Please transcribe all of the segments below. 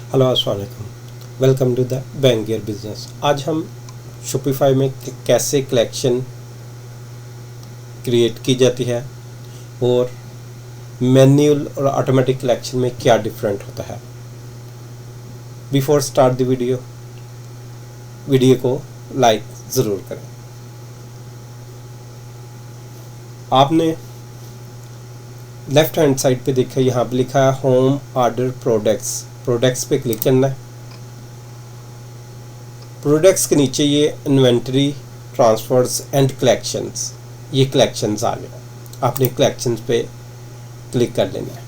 Hello अस्सलाम वालेकुम, welcome to the bank gear business. आज हम शॉपिफाई में कैसे कलेक्शन क्रिएट की जाती है और मैन्युअल और ऑटोमेटिक कलेक्शन में क्या डिफरेंट होता है। बिफोर स्टार्ट द वीडियो को लाइक ज़रूर करें। आपने लेफ्ट हैंड साइड पे देखा, यहाँ पे लिखा है होम ऑर्डर प्रोडक्ट्स पे क्लिक करना है। प्रोडक्ट्स के नीचे ये इन्वेंटरी, ट्रांसफर्स एंड कलेक्शंस, ये कलेक्शंस आ गया। आपने कलेक्शंस पे क्लिक कर लेना है।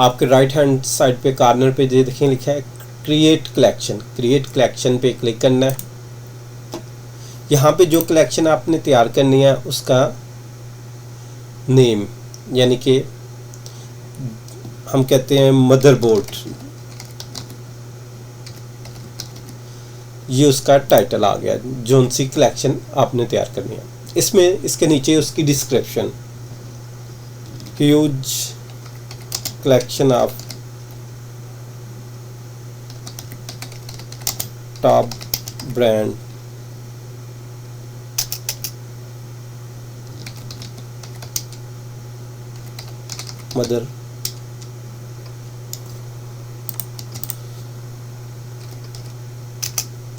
आपके राइट हैंड साइड पे कॉर्नर पे ये देखें लिखा है क्रिएट कलेक्शन पे क्लिक करना है। यहाँ पे जो कलेक्शन आपने तैयार करनी है उसका नेम, यानी कि हम कहते हैं मदरबोर्ड, ये उसका टाइटल आ गया। जोन सी कलेक्शन आपने तैयार करनी है, इसमें इसके नीचे उसकी description, huge collection of top brand mother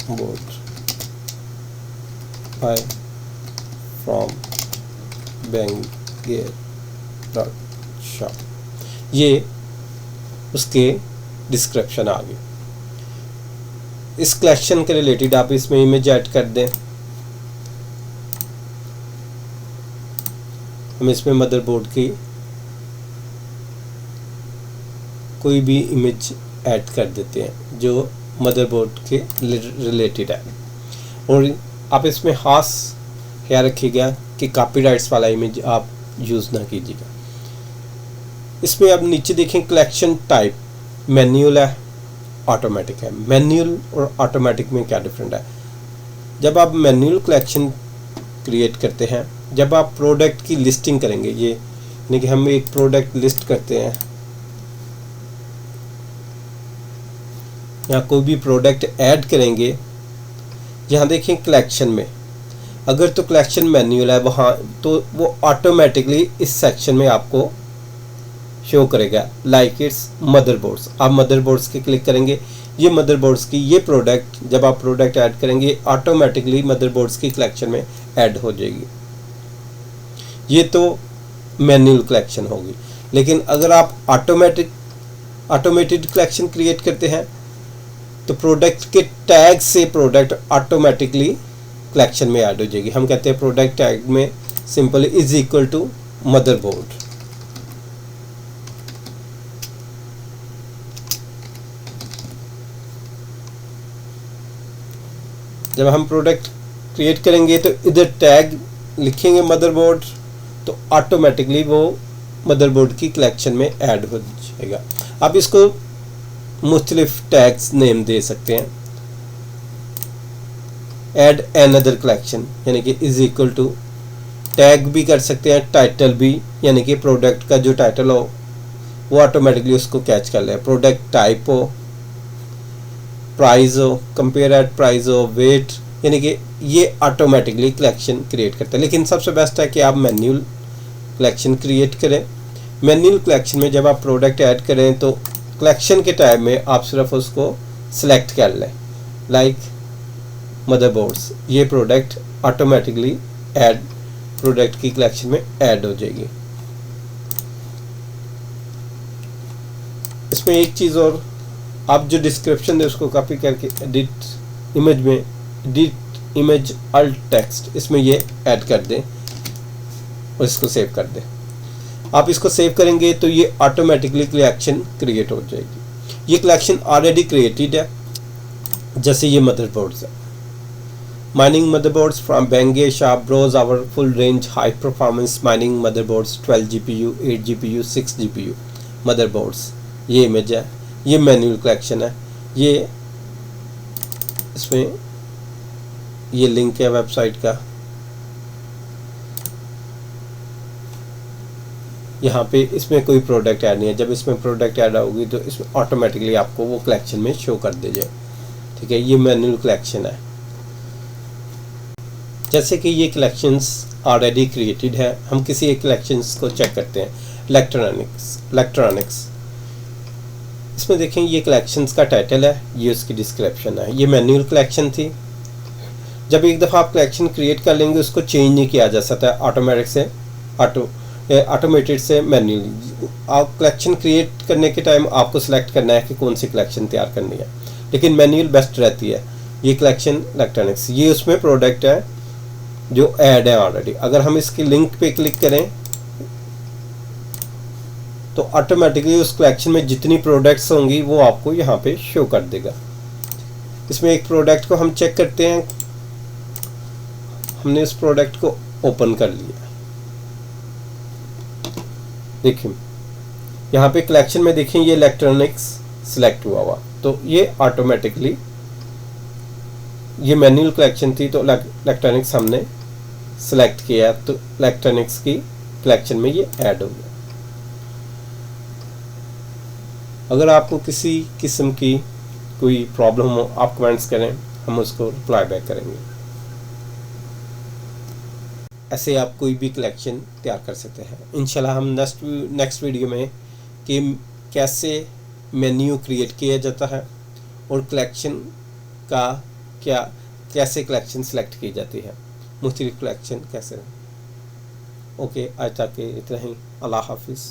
board by from Bengear shop, ये उसके डिस्क्रिप्शन आ गई। इस कलेक्शन के रिलेटेड आप इसमें इमेज ऐड कर दें। हम इसमें मदरबोर्ड की कोई भी इमेज ऐड कर देते हैं जो मदरबोर्ड के रिलेटेड है, और आप इसमें खास ख्याल रखिएगा कि कॉपीराइट्स वाला इमेज आप यूज़ ना कीजिएगा। इसमें अब नीचे देखें कलेक्शन टाइप मैन्युअल है, ऑटोमेटिक है। मैन्युअल और ऑटोमेटिक में क्या डिफरेंट है। जब आप मैन्युअल कलेक्शन क्रिएट करते हैं, जब आप प्रोडक्ट की लिस्टिंग करेंगे, ये यानी कि हम एक प्रोडक्ट लिस्ट करते हैं या कोई भी प्रोडक्ट ऐड करेंगे, यहाँ देखें कलेक्शन में अगर तो कलेक्शन मैन्युअल है वहाँ तो वो ऑटोमेटिकली इस सेक्शन में आपको शो करेगा लाइक इट्स मदरबोर्ड्स। आप मदरबोर्ड्स के क्लिक करेंगे, ये मदरबोर्ड्स की ये प्रोडक्ट, जब आप प्रोडक्ट ऐड करेंगे ऑटोमेटिकली मदरबोर्ड्स की कलेक्शन में ऐड हो जाएगी। ये तो मैन्युअल कलेक्शन होगी। लेकिन अगर आप ऑटोमेटेड कलेक्शन क्रिएट करते हैं तो प्रोडक्ट के टैग से प्रोडक्ट ऑटोमेटिकली कलेक्शन में ऐड हो जाएगी। हम कहते हैं प्रोडक्ट टैग में simple is equal to motherboard. जब हम प्रोडक्ट क्रिएट करेंगे तो इधर टैग लिखेंगे मदरबोर्ड, तो ऑटोमेटिकली वो मदरबोर्ड की कलेक्शन में ऐड हो जाएगा। आप इसको मुख्तलिफ टैग्स नेम दे सकते हैं। ऐड एनदर कलेक्शन यानी कि इज इक्वल टू टैग भी कर सकते हैं, टाइटल भी, यानी कि प्रोडक्ट का जो टाइटल हो वो ऑटोमेटिकली उसको कैच कर ले। प्रोडक्ट टाइप हो, प्राइस हो, कंपेयर एट प्राइस हो, वेट, यानी कि ये ऑटोमेटिकली कलेक्शन क्रिएट करता है। लेकिन सबसे बेस्ट है कि आप मैन्युअल कलेक्शन क्रिएट करें। मैन्युअल कलेक्शन में जब आप प्रोडक्ट ऐड करें तो कलेक्शन के टाइम में आप सिर्फ उसको सिलेक्ट कर लें, लाइक मदरबोर्ड्स, ये प्रोडक्ट ऑटोमेटिकली ऐड प्रोडक्ट की कलेक्शन में ऐड हो जाएगी। इसमें एक चीज़ और, आप जो डिस्क्रिप्शन दे उसको कॉपी करके एडिट इमेज अल्ट टेक्स्ट, इसमें ये ऐड कर दें और इसको सेव कर दें। आप इसको सेव करेंगे तो ये ऑटोमेटिकली कलेक्शन क्रिएट हो जाएगी। ये कलेक्शन ऑलरेडी क्रिएटेड है, जैसे ये मदरबोर्ड्स है। Mining motherboards from Benge shop, browse our full range high performance mining motherboards 12 GPU, 8 GPU, 6 GPU motherboards, ये इमेज है। ये मैन्युअल कलेक्शन है। ये इसमें ये लिंक है वेबसाइट का, यहाँ पे इसमें कोई प्रोडक्ट ऐड नहीं है। जब इसमें प्रोडक्ट ऐड होगी तो इसमें ऑटोमेटिकली आपको वो कलेक्शन में शो कर दे जाए। ठीक है, ये मैनुअल कलेक्शन है। जैसे कि ये कलेक्शंस ऑलरेडी क्रिएटेड है, हम किसी एक कलेक्शंस को चेक करते हैं। इलेक्ट्रॉनिक्स इसमें देखें, ये कलेक्शंस का टाइटल है, ये उसकी डिस्क्रिप्शन है। ये मैनुअल कलेक्शन थी। जब एक दफ़ा आप कलेक्शन क्रिएट कर लेंगे उसको चेंज नहीं किया जा सकता है ऑटोमेटेड से मैन्युअली। आप कलेक्शन क्रिएट करने के टाइम आपको सिलेक्ट करना है कि कौन सी कलेक्शन तैयार करनी है, लेकिन मैनुअल बेस्ट रहती है। ये कलेक्शन इलेक्ट्रॉनिक्स, ये उसमें प्रोडक्ट है जो ऐड है ऑलरेडी। अगर हम इसकी लिंक पे क्लिक करें तो ऑटोमेटिकली उस कलेक्शन में जितनी प्रोडक्ट्स होंगी वो आपको यहाँ पे शो कर देगा। इसमें एक प्रोडक्ट को हम चेक करते हैं। हमने उस प्रोडक्ट को ओपन कर लिया। देखिए यहाँ पे कलेक्शन में देखें, ये इलेक्ट्रॉनिक्स सिलेक्ट हुआ तो ये ऑटोमेटिकली, ये मैनुअल कलेक्शन थी तो इलेक्ट्रॉनिक्स हमने सिलेक्ट किया तो इलेक्ट्रॉनिक्स की कलेक्शन में ये ऐड हो गया। अगर आपको किसी किस्म की कोई प्रॉब्लम हो आप कमेंट्स करें, हम उसको रिप्लाई बैक करेंगे। ऐसे आप कोई भी कलेक्शन तैयार कर सकते हैं। इंशाल्लाह हम नेक्स्ट वीडियो में कि कैसे मेन्यू क्रिएट किया जाता है और कलेक्शन का कैसे कलेक्शन सेलेक्ट की जाती है, मुख्तलिफ कलेक्शन कैसे। ओके, आज तक इतना ही। अल्लाह हाफिज़।